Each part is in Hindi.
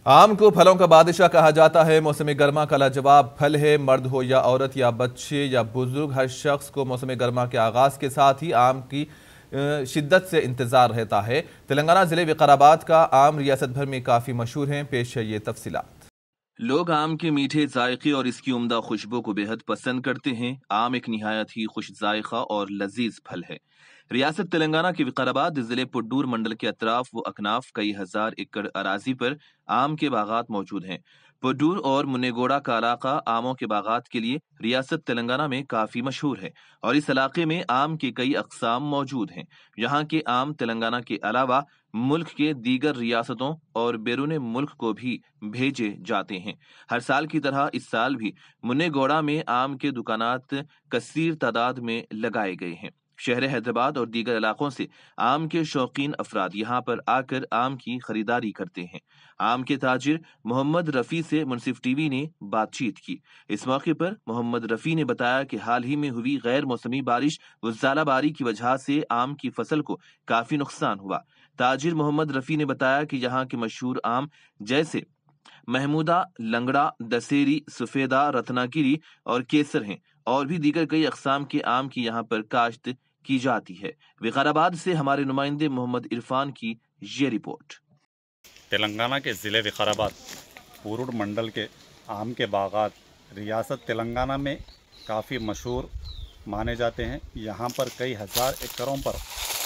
आम को फलों का बादशाह कहा जाता है। मौसम गर्मा का लाजवाब फल है। मर्द हो या औरत या बच्चे या बुजुर्ग, हर शख्स को मौसम गर्मा के आगाज के साथ ही आम की शिद्दत से इंतजार रहता है। तेलंगाना जिले विकाराबाद का आम रियासत भर में काफी मशहूर हैं। पेश है ये तफसीलात। लोग आम के मीठे जायके और इसकी उम्दा खुशबू को बेहद पसंद करते हैं। आम एक निहायत ही खुश जायका और लजीज फल है। रियासत तेलंगाना के विकाराबाद जिले पुड्डूर मंडल के अतराफ व अकनाफ कई हजार एकड़ अराजी पर आम के बागात मौजूद हैं। पुड्डूर और मुन्नेगोड़ा का इलाका आमों के बागात के लिए रियासत तेलंगाना में काफी मशहूर है और इस इलाके में आम के कई अकसाम मौजूद हैं। यहाँ के आम तेलंगाना के अलावा मुल्क के दीगर रियासतों और बैरून मुल्क को भी भेजे जाते हैं। हर साल की तरह इस साल भी मुन्नेगोड़ा में आम के दुकानात कसीर तादाद में लगाए गए हैं। शहर हैदराबाद और दीगर इलाकों से आम के शौकीन अफराद यहाँ पर आकर आम की खरीदारी करते हैं। आम के ताजिर मोहम्मद रफी से मुनसिफ टीवी ने बातचीत की। इस मौके पर मोहम्मद रफी ने बताया कि हाल ही में हुई गैर मौसमी बारिश व ज़ालाबारी की वजह से आम की फसल को काफी नुकसान हुआ। ताजिर मोहम्मद रफी ने बताया कि यहाँ के मशहूर आम जैसे महमूदा, लंगड़ा, दशहरी, सफेदा, रत्नागिरी और केसर हैं और भी दीगर कई अकसाम के आम की यहाँ पर काश्त की जाती है। विकाराबाद से हमारे नुमाइंदे मोहम्मद इरफान की ये रिपोर्ट। तेलंगाना के ज़िले विकाराबाद पुरुड मंडल के आम के बागात रियासत तेलंगाना में काफ़ी मशहूर माने जाते हैं। यहाँ पर कई हज़ार एकड़ों पर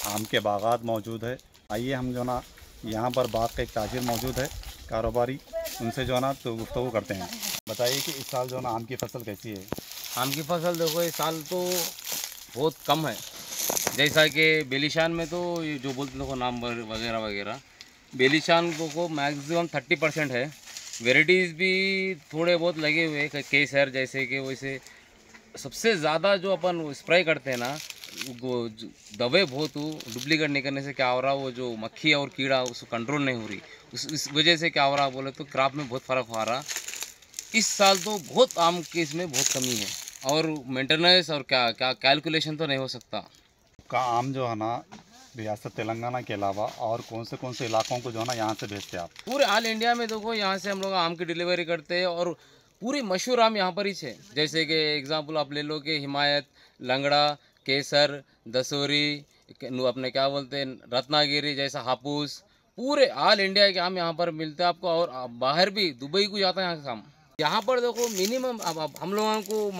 आम के बागात मौजूद है। आइए हम जो ना यहाँ पर बाग का एक ताजिर मौजूद है, कारोबारी, उनसे जो ना तो गुफ्तगू करते हैं। बताइए कि इस साल जो ना आम की फसल कैसी है? आम की फसल देखो इस साल तो बहुत कम है। जैसा कि बेलिशान में तो ये जो बोलते देखो नाम वगैरह वगैरह, बेलिशान को मैक्सिमम 30% है। वेराइटीज़ भी थोड़े बहुत लगे हुए हैं केसर जैसे कि, वैसे सबसे ज़्यादा जो अपन स्प्रे करते हैं ना, वो दवाई बहुत डुप्लीकेट नहीं करने से क्या हो रहा, वो जो मक्खी और कीड़ा उसको कंट्रोल नहीं हो रही, इस वजह से क्या हो रहा बोले तो क्रॉप में बहुत फ़र्क आ रहा। इस साल तो बहुत आम के इसमें बहुत कमी है और मेंटेनेंस और क्या क्या कैलकुलेशन तो नहीं हो सकता। का आम जो है ना रियासत तेलंगाना के अलावा और कौन से इलाकों को जो है ना यहाँ से भेजते हैं आप? पूरे ऑल इंडिया में देखो यहाँ से हम लोग आम की डिलीवरी करते हैं और पूरी मशहूर आम यहाँ पर ही है। जैसे कि एग्जांपल आप ले लो कि हिमायत, लंगड़ा, केसर, दसूरी, अपने क्या बोलते हैं रत्नागिरी जैसा हापूस, पूरे ऑल इंडिया के आम यहाँ पर मिलते हैं आपको। और बाहर भी दुबई को जाता है यहाँ का आम। यहाँ पर देखो मिनिमम अब हम लोगों को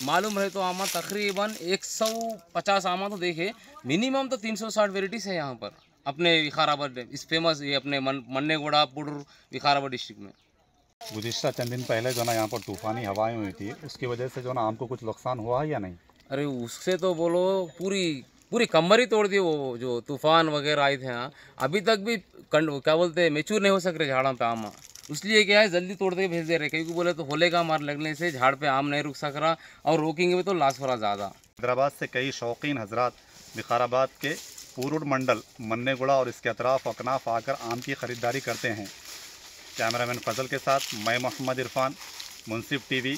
मालूम है तो आमा तकरीबन 150 आमा तो देखे, मिनिमम तो 360 वेराइटीज़ है यहाँ पर अपने विकाराबाद इस फेमस ये अपने मन्नेगोड़ा पुडुर विकाराबाद डिस्ट्रिक्ट में। गुज़िश्ता चंद दिन पहले जो ना यहाँ पर तूफ़ानी हवाएं हुई थी, उसकी वजह से जो ना आम को कुछ नुकसान हुआ है या नहीं? अरे उससे तो बोलो पूरी पूरी कमर ही तोड़ दी। वो जो तूफान वगैरह आए थे यहाँ, अभी तक भी क्या बोलते हैं मेच्योर नहीं हो सक रहे झाड़ा पे आम। इसलिए क्या है जल्दी तोड़ के भेज दे रहे, क्योंकि बोले तो होले का मार लगने से झाड़ पे आम नहीं रुक सक रहा और रोकेंगे भी तो लॉस हो रहा ज़्यादा। हैदराबाद से कई शौकीन हजरात विकाराबाद के पुरुड मंडल, मन्नेगुड़ा और इसके अतराफ अकनाफ आकर आम की ख़रीदारी करते हैं। कैमरामैन फजल के साथ मैं मोहम्मद इरफान, मुनसिफ टीवी,